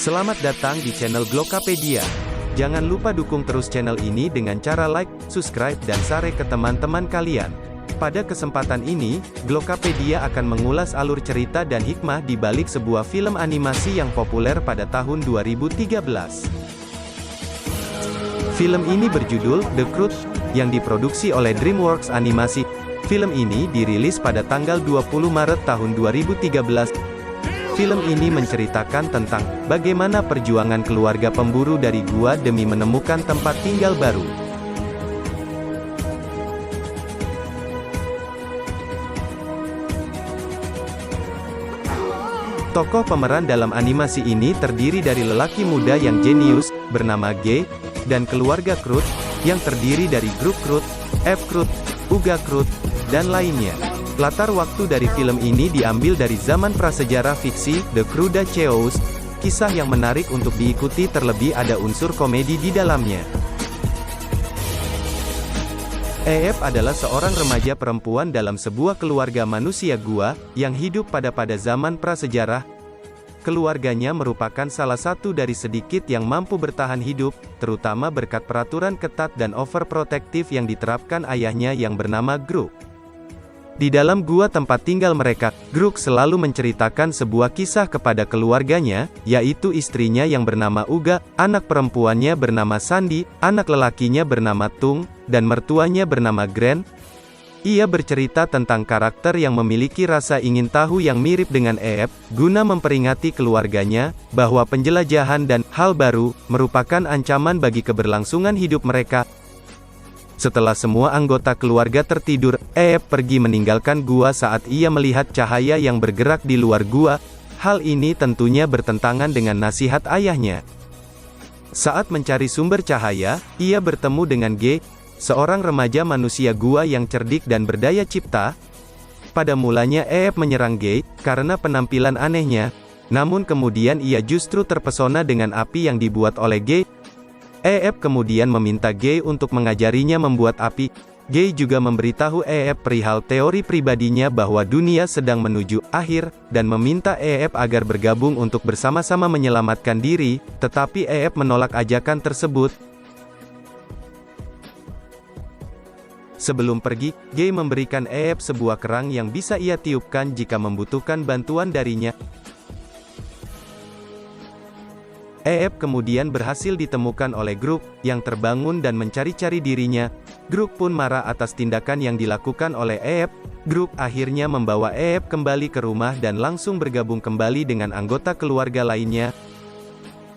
Selamat datang di channel Glokapedia. Jangan lupa dukung terus channel ini dengan cara like, subscribe dan share ke teman-teman kalian. Pada kesempatan ini, Glokapedia akan mengulas alur cerita dan hikmah di balik sebuah film animasi yang populer pada tahun 2013. Film ini berjudul The Croods, yang diproduksi oleh DreamWorks Animasi. Film ini dirilis pada tanggal 20 Maret tahun 2013. Film ini menceritakan tentang bagaimana perjuangan keluarga pemburu dari gua demi menemukan tempat tinggal baru. Tokoh pemeran dalam animasi ini terdiri dari lelaki muda yang jenius, bernama G, dan keluarga Croods, yang terdiri dari grup Croods, F Croods, Uga Croods, dan lainnya. Latar waktu dari film ini diambil dari zaman prasejarah fiksi, The Croods. Kisah yang menarik untuk diikuti terlebih ada unsur komedi di dalamnya. Eep adalah seorang remaja perempuan dalam sebuah keluarga manusia gua, yang hidup pada zaman prasejarah. Keluarganya merupakan salah satu dari sedikit yang mampu bertahan hidup, terutama berkat peraturan ketat dan overprotektif yang diterapkan ayahnya yang bernama Grook. Di dalam gua tempat tinggal mereka, Grook selalu menceritakan sebuah kisah kepada keluarganya, yaitu istrinya yang bernama Uga, anak perempuannya bernama Sandy, anak lelakinya bernama Tung, dan mertuanya bernama Gran. Ia bercerita tentang karakter yang memiliki rasa ingin tahu yang mirip dengan Eep, guna memperingati keluarganya, bahwa penjelajahan dan hal baru merupakan ancaman bagi keberlangsungan hidup mereka. Setelah semua anggota keluarga tertidur, Eep pergi meninggalkan gua saat ia melihat cahaya yang bergerak di luar gua. Hal ini tentunya bertentangan dengan nasihat ayahnya. Saat mencari sumber cahaya, ia bertemu dengan G, seorang remaja manusia gua yang cerdik dan berdaya cipta. Pada mulanya Eep menyerang G, karena penampilan anehnya. Namun kemudian ia justru terpesona dengan api yang dibuat oleh G. Eep kemudian meminta G untuk mengajarinya membuat api. G juga memberitahu Eep perihal teori pribadinya bahwa dunia sedang menuju akhir, dan meminta Eep agar bergabung untuk bersama-sama menyelamatkan diri, tetapi Eep menolak ajakan tersebut. Sebelum pergi, G memberikan Eep sebuah kerang yang bisa ia tiupkan jika membutuhkan bantuan darinya. Eep kemudian berhasil ditemukan oleh Grook, yang terbangun dan mencari-cari dirinya. Grook pun marah atas tindakan yang dilakukan oleh Eep. Grook akhirnya membawa Eep kembali ke rumah dan langsung bergabung kembali dengan anggota keluarga lainnya.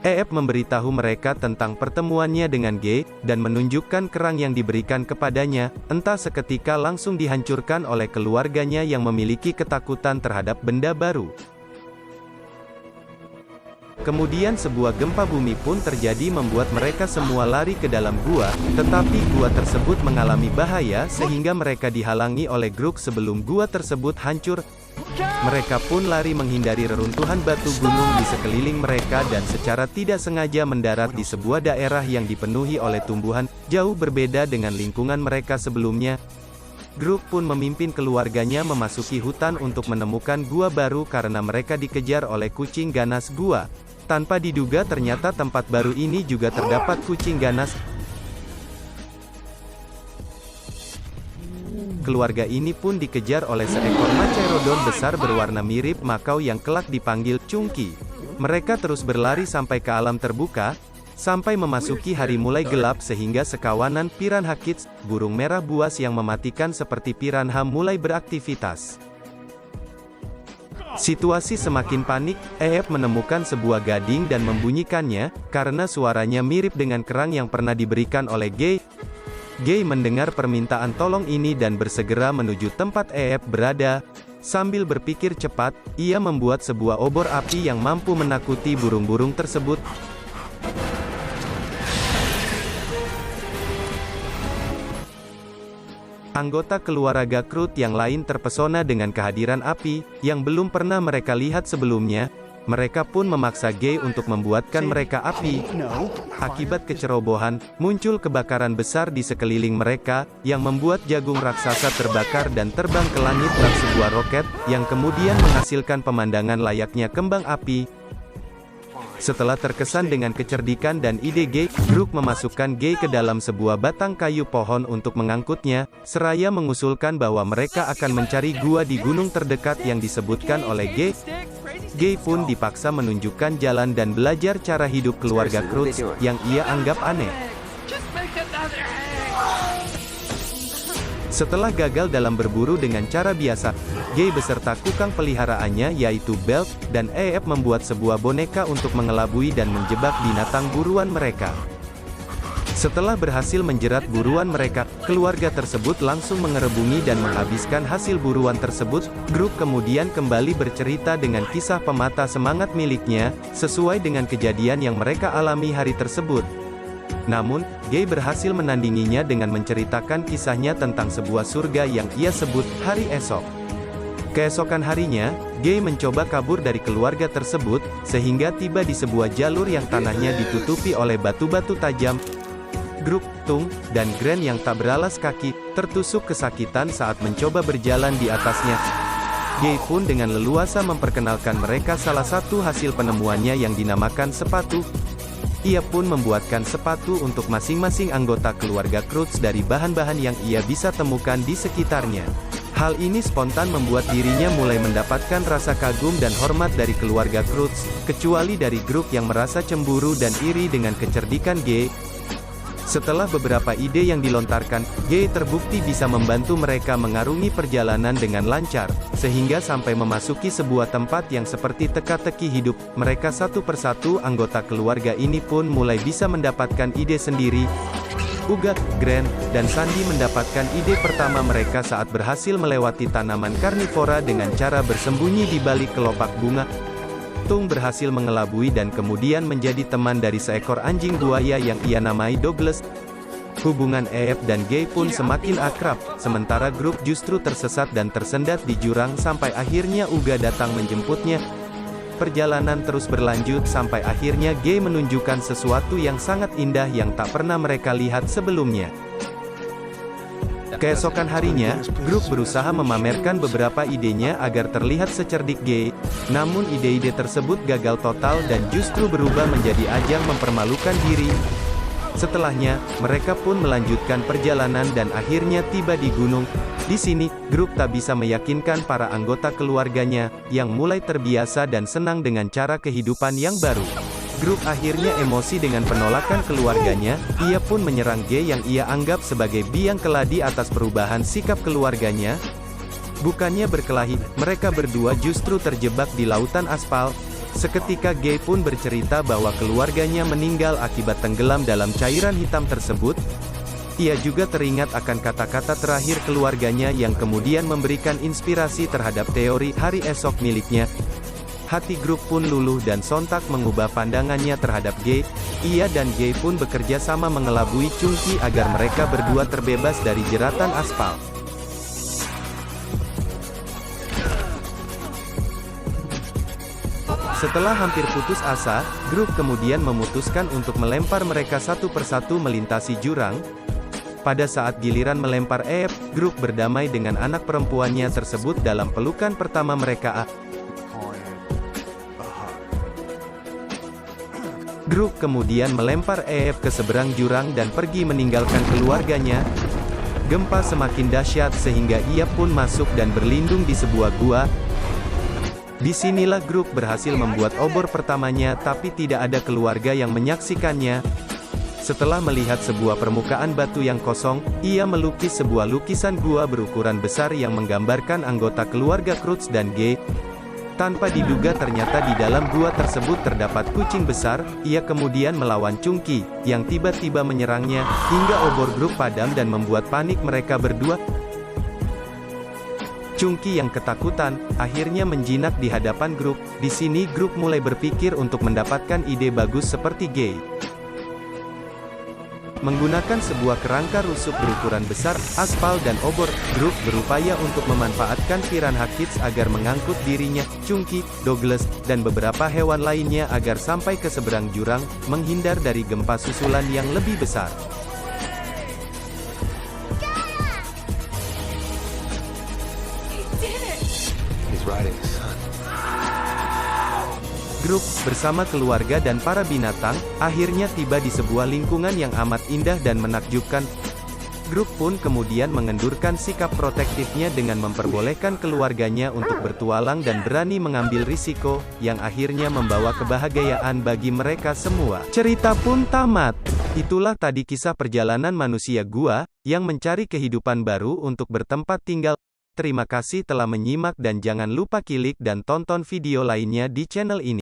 Eep memberitahu mereka tentang pertemuannya dengan G, dan menunjukkan kerang yang diberikan kepadanya, entah seketika langsung dihancurkan oleh keluarganya yang memiliki ketakutan terhadap benda baru. Kemudian sebuah gempa bumi pun terjadi membuat mereka semua lari ke dalam gua, tetapi gua tersebut mengalami bahaya sehingga mereka dihalangi oleh Grook sebelum gua tersebut hancur. Mereka pun lari menghindari reruntuhan batu gunung di sekeliling mereka dan secara tidak sengaja mendarat di sebuah daerah yang dipenuhi oleh tumbuhan, jauh berbeda dengan lingkungan mereka sebelumnya. Grook pun memimpin keluarganya memasuki hutan untuk menemukan gua baru karena mereka dikejar oleh kucing ganas gua. Tanpa diduga ternyata tempat baru ini juga terdapat kucing ganas. Keluarga ini pun dikejar oleh seekor Machaerodon besar berwarna mirip makau yang kelak dipanggil Chunky. Mereka terus berlari sampai ke alam terbuka, sampai memasuki hari mulai gelap sehingga sekawanan Piranha Kids, burung merah buas yang mematikan seperti piranha mulai beraktivitas. Situasi semakin panik, Eep menemukan sebuah gading dan membunyikannya, karena suaranya mirip dengan kerang yang pernah diberikan oleh G. G mendengar permintaan tolong ini dan bersegera menuju tempat Eep berada. Sambil berpikir cepat, ia membuat sebuah obor api yang mampu menakuti burung-burung tersebut. Anggota keluarga Croods yang lain terpesona dengan kehadiran api, yang belum pernah mereka lihat sebelumnya. Mereka pun memaksa G untuk membuatkan mereka api. Akibat kecerobohan, muncul kebakaran besar di sekeliling mereka, yang membuat jagung raksasa terbakar dan terbang ke langit bak sebuah roket, yang kemudian menghasilkan pemandangan layaknya kembang api. Setelah terkesan dengan kecerdikan dan ide Gay, Grook memasukkan Gay ke dalam sebuah batang kayu pohon untuk mengangkutnya, seraya mengusulkan bahwa mereka akan mencari gua di gunung terdekat yang disebutkan oleh Gay. Gay pun dipaksa menunjukkan jalan dan belajar cara hidup keluarga Croods, yang ia anggap aneh. Setelah gagal dalam berburu dengan cara biasa, Gay beserta kukang peliharaannya yaitu Belt dan Aep membuat sebuah boneka untuk mengelabui dan menjebak binatang buruan mereka. Setelah berhasil menjerat buruan mereka, keluarga tersebut langsung mengerebungi dan menghabiskan hasil buruan tersebut. Grook kemudian kembali bercerita dengan kisah pemata semangat miliknya, sesuai dengan kejadian yang mereka alami hari tersebut. Namun, Gay berhasil menandinginya dengan menceritakan kisahnya tentang sebuah surga yang ia sebut hari esok. Keesokan harinya, Gay mencoba kabur dari keluarga tersebut, sehingga tiba di sebuah jalur yang tanahnya ditutupi oleh batu-batu tajam. Grook, Tung, dan Gren yang tak beralas kaki, tertusuk kesakitan saat mencoba berjalan di atasnya. Gay pun dengan leluasa memperkenalkan mereka salah satu hasil penemuannya yang dinamakan sepatu. Ia pun membuatkan sepatu untuk masing-masing anggota keluarga Croods dari bahan-bahan yang ia bisa temukan di sekitarnya. Hal ini spontan membuat dirinya mulai mendapatkan rasa kagum dan hormat dari keluarga Croods, kecuali dari Grook yang merasa cemburu dan iri dengan kecerdikan Gay. Setelah beberapa ide yang dilontarkan, Gay terbukti bisa membantu mereka mengarungi perjalanan dengan lancar, sehingga sampai memasuki sebuah tempat yang seperti teka-teki hidup. Mereka satu persatu anggota keluarga ini pun mulai bisa mendapatkan ide sendiri. Uga, Gren, dan Sandy mendapatkan ide pertama mereka saat berhasil melewati tanaman karnivora dengan cara bersembunyi di balik kelopak bunga. Tung berhasil mengelabui dan kemudian menjadi teman dari seekor anjing buaya yang ia namai Douglas. Hubungan Aep dan Gay pun semakin akrab, sementara Grook justru tersesat dan tersendat di jurang sampai akhirnya Uga datang menjemputnya. Perjalanan terus berlanjut sampai akhirnya Gay menunjukkan sesuatu yang sangat indah yang tak pernah mereka lihat sebelumnya. Keesokan harinya, Grook berusaha memamerkan beberapa idenya agar terlihat secerdik Gay. Namun ide-ide tersebut gagal total dan justru berubah menjadi ajang mempermalukan diri. Setelahnya, mereka pun melanjutkan perjalanan dan akhirnya tiba di gunung. Di sini, Grook tak bisa meyakinkan para anggota keluarganya, yang mulai terbiasa dan senang dengan cara kehidupan yang baru. Grook akhirnya emosi dengan penolakan keluarganya. Ia pun menyerang Gay yang ia anggap sebagai biang keladi atas perubahan sikap keluarganya. Bukannya berkelahi, mereka berdua justru terjebak di lautan aspal. Seketika Gay pun bercerita bahwa keluarganya meninggal akibat tenggelam dalam cairan hitam tersebut. Ia juga teringat akan kata-kata terakhir keluarganya yang kemudian memberikan inspirasi terhadap teori hari esok miliknya. Hati Grook pun luluh dan sontak mengubah pandangannya terhadap Gay. Ia dan Gay pun bekerja sama mengelabui Chunky agar mereka berdua terbebas dari jeratan aspal. Setelah hampir putus asa, Grook kemudian memutuskan untuk melempar mereka satu persatu melintasi jurang. Pada saat giliran melempar Aep, Grook berdamai dengan anak perempuannya tersebut dalam pelukan pertama mereka. Grook kemudian melempar Aep ke seberang jurang dan pergi meninggalkan keluarganya. Gempa semakin dahsyat sehingga ia pun masuk dan berlindung di sebuah gua. Disinilah Grook berhasil membuat obor pertamanya, tapi tidak ada keluarga yang menyaksikannya. Setelah melihat sebuah permukaan batu yang kosong, ia melukis sebuah lukisan gua berukuran besar yang menggambarkan anggota keluarga Croods dan Gay. Tanpa diduga ternyata di dalam gua tersebut terdapat kucing besar. Ia kemudian melawan Chunky, yang tiba-tiba menyerangnya, hingga obor Grook padam dan membuat panik mereka berdua. Chunky yang ketakutan, akhirnya menjinak di hadapan Grook. Di sini Grook mulai berpikir untuk mendapatkan ide bagus seperti Gay. Menggunakan sebuah kerangka rusuk berukuran besar, aspal dan obor, Grook berupaya untuk memanfaatkan Piranha Kids agar mengangkut dirinya, Chunky, Douglas, dan beberapa hewan lainnya agar sampai ke seberang jurang, menghindar dari gempa susulan yang lebih besar. Grup, bersama keluarga dan para binatang, akhirnya tiba di sebuah lingkungan yang amat indah dan menakjubkan. Grup pun kemudian mengendurkan sikap protektifnya dengan memperbolehkan keluarganya untuk bertualang dan berani mengambil risiko, yang akhirnya membawa kebahagiaan bagi mereka semua. Cerita pun tamat. Itulah tadi kisah perjalanan manusia gua, yang mencari kehidupan baru untuk bertempat tinggal. Terima kasih telah menyimak dan jangan lupa klik dan tonton video lainnya di channel ini.